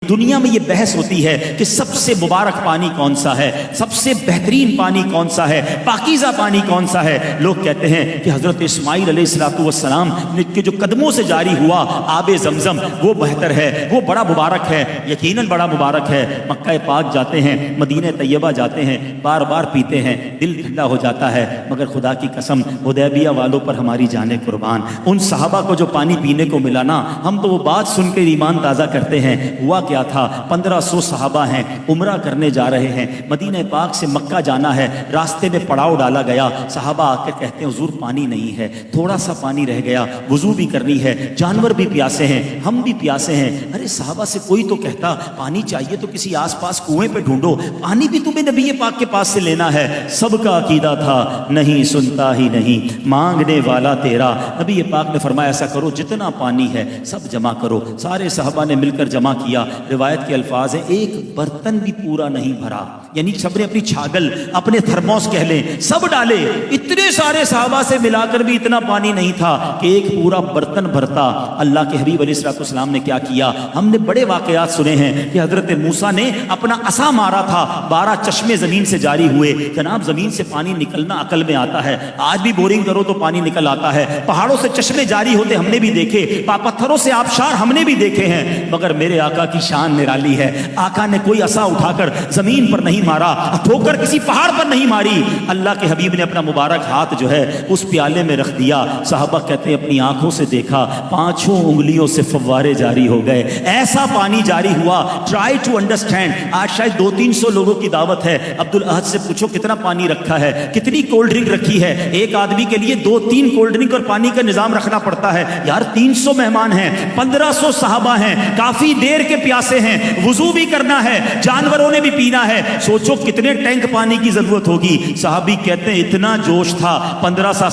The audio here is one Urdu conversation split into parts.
دنیا میں یہ بحث ہوتی ہے کہ سب سے مبارک پانی کون سا ہے، سب سے بہترین پانی کون سا ہے، پاکیزہ پانی کون سا ہے۔ لوگ کہتے ہیں کہ حضرت اسماعیل علیہ السلام کے جو قدموں سے جاری ہوا آب زمزم وہ بہتر ہے، وہ بڑا مبارک ہے، یقیناً بڑا مبارک ہے۔ مکہ پاک جاتے ہیں، مدینہ طیبہ جاتے ہیں، بار بار پیتے ہیں، دل ٹھنڈا ہو جاتا ہے، مگر خدا کی قسم حدیبیہ والوں پر ہماری جانیں قربان، ان صحابہ کو جو پانی پینے کو ملا نا، ہم تو وہ بات سن کے ایمان تازہ کرتے ہیں۔ ہوا کیا تھا، 1500 صحابہ ہیں، عمرہ کرنے جا رہے ہیں، مدینہ پاک سے مکہ جانا ہے، راستے میں پڑاؤ ڈالا گیا، صحابہ آ کے کہتے ہیں حضور پانی نہیں ہے، تھوڑا سا پانی رہ گیا، وضو بھی کرنی ہے، جانور بھی پیاسے ہیں، ہم بھی پیاسے ہیں۔ ارے صحابہ سے کوئی تو کہتا پانی چاہیے تو کسی آس پاس کنویں پہ ڈھونڈو، پانی بھی تمہیں نبی پاک کے پاس سے لینا ہے۔ سب کا عقیدہ تھا نہیں سنتا ہی نہیں، مانگنے والا تیرا۔ نبی پاک نے فرمایا ایسا کرو جتنا پانی ہے سب جمع کرو۔ سارے صحابہ نے مل کر جمع کیا۔ روایت کے الفاظ ہیں ایک برتن بھی پورا نہیں بھرا، یعنی سب نے اپنی چھاگل اپنے تھرموس کہہ لیں سب ڈالے، اتنے سارے صحابہ سے ملا کر بھی اتنا پانی نہیں تھا کہ ایک پورا برتن بھرتا۔ اللہ کے حبیب علیہ السلام نے کیا کیا، ہم نے بڑے واقعات سنے ہیں کہ حضرت موسیٰ نے اپنا عصا مارا تھا، 12 چشمے زمین سے جاری ہوئے۔ جناب زمین سے پانی نکلنا عقل میں آتا ہے، آج بھی بورنگ کرو تو پانی نکل آتا ہے، پہاڑوں سے چشمے جاری ہوتے ہم نے بھی دیکھے، پتھروں سے آبشار ہم نے بھی دیکھے ہیں، مگر میرے آقا کی شان نرالی ہے۔ آقا نے کوئی عصا اٹھا کر زمین پر نہیں مارا، ٹھوکر کسی پہاڑ پر نہیں ماری، اللہ کے حبیب نے اپنا مبارک ہاتھ جو ہے اس پیالے میں رکھ دیا۔ صحابہ کہتے ہیں اپنی آنکھوں سے دیکھا، 5 انگلیوں سے فوارے جاری ہو گئے، ایسا پانی جاری ہوا۔ ٹرائی ٹو انڈرسٹینڈ، آج شاید 200-300 لوگوں کی دعوت ہے، عبد الاحد سے پوچھو کتنا پانی رکھا ہے، کتنی کولڈ ڈرنک رکھی ہے، ایک آدمی کے لیے 2-3 کولڈ ڈرنک اور پانی کا نظام رکھنا پڑتا ہے۔ یار 300 مہمان ہیں، 1500 صحابہ ہیں، کافی دیر کے پیاسے ہیں، وضو بھی کرنا ہے، جانوروں نے بھی پینا ہے، سوچو کتنے ٹینک پانی کی ضرورت ہوگی۔ صحابی کہتے ہیں اتنا جوش تھا، 1500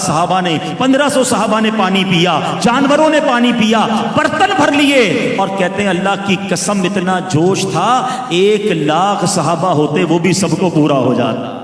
صحابہ نے پانی پیا، جانوروں نے پانی پیا، برتن بھر لیے، اور کہتے ہیں اللہ کی قسم اتنا جوش تھا 1,00,000 صحابہ ہوتے وہ بھی سب کو پورا ہو جاتا۔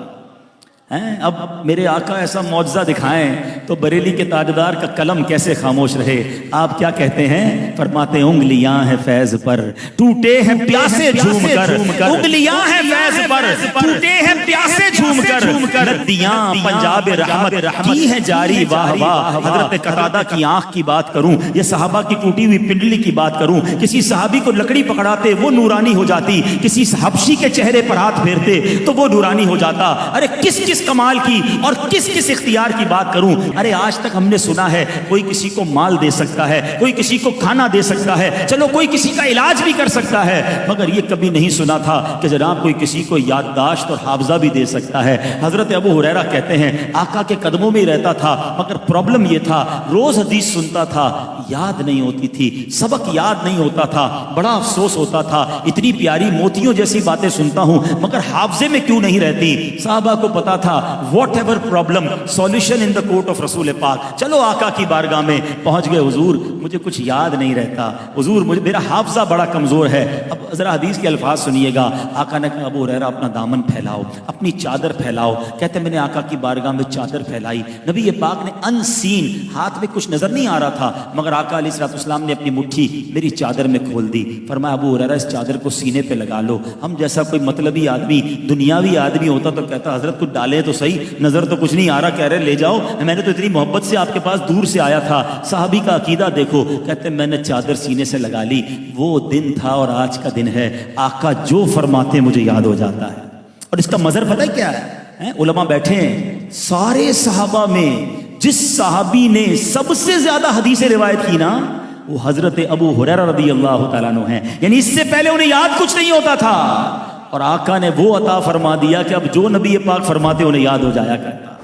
اب میرے آقا ایسا معجزہ دکھائیں تو بریلی کے تاجدار کا قلم کیسے خاموش رہے۔ آپ کیا کہتے ہیں، فرماتے ہیں انگلیاں ہیں فیض پر ٹوٹے ہیں پیاسے جھوم کر، انگلیاں ہیں فیض پر ٹوٹے ہیں پیاسے جھوم کر، ندیاں پنجاب رحمت کی ہے جاری واہ واہ۔ حضرت قتادہ کی آنکھ کی بات کروں، یہ صحابہ کی ٹوٹی ہوئی پنڈلی کی بات کروں، کسی صحابی کو لکڑی پکڑاتے وہ نورانی ہو جاتی، کسی حبشی کے چہرے پر ہاتھ پھیرتے تو وہ نورانی ہو جاتا۔ ارے کس کمال کی اور کس اختیار کی بات کروں۔ ارے آج تک ہم نے سنا ہے کوئی کسی کو مال دے سکتا ہے، کوئی کسی کو کھانا دے سکتا ہے، چلو کوئی کسی کا علاج بھی کر سکتا ہے، مگر یہ کبھی نہیں سنا تھا کہ جناب کوئی کسی کو یادداشت اور حافظہ بھی دے سکتا ہے۔ حضرت ابو ہریرہ کہتے ہیں آقا کے قدموں میں ہی رہتا تھا، مگر پرابلم یہ تھا روز حدیث سنتا تھا، یاد نہیں ہوتی تھی، سبق یاد نہیں ہوتا تھا، بڑا افسوس ہوتا تھا، اتنی پیاری موتیوں جیسی باتیں سنتا ہوں مگر حافظے میں کیوں نہیں رہتی۔ صحابہ کو پتا تھا what ever problem solution in the court of رسول پاک۔ چلو آقا کی بارگاہ میں پہنچ گئے، حضور مجھے کچھ یاد نہیں رہتا، حضور میرا حافظہ بڑا کمزور ہے۔ اب ذرا حدیث کے الفاظ سنیے گا، آقا نے کہا ابو ہریرہ اپنا دامن پھیلاؤ، اپنی چادر پھیلاؤ۔ کہتے میں نے آقا کی بارگاہ میں چادر پھیلائی، نبی پاک نے ان سین، ہاتھ میں کچھ نظر نہیں آ رہا تھا، مگر آقا علیہ السلام نے اپنی مٹھی میری چادر میں کھول دی، فرمایا ابو ہریرہ اس چادر کو سینے پہ لگا لو۔ ہم جیسا کوئی مطلبی آدمی دنیاوی آدمی ہوتا تو کہتا حضرت کچھ ڈالے تو صحیح، نظر تو کچھ نہیں آ رہا، کہہ رہے لے جاؤ، میں نے تو اتنی محبت سے آپ کے پاس دور سے آیا تھا۔ صحابی کا عقیدہ دیکھو، کہتے میں نے چادر سینے سے لگا لی، وہ دن تھا اور آج کا دن ہے، آقا جو فرماتے مجھے یاد ہو جاتا ہے۔ اور اس کا مظہر پتہ ہے کیا ہے، علماء بیٹھے ہیں، سارے صحابہ میں جس صحابی نے سب سے زیادہ حدیث روایت کی نا وہ حضرت ابو ہریرہ رضی اللہ تعالیٰ عنہ ہیں، یعنی اس سے پہلے انہیں یاد کچھ نہیں ہوتا تھا، اور آقا نے وہ عطا فرما دیا کہ اب جو نبی پاک فرماتے انہیں یاد ہو جایا کرتا۔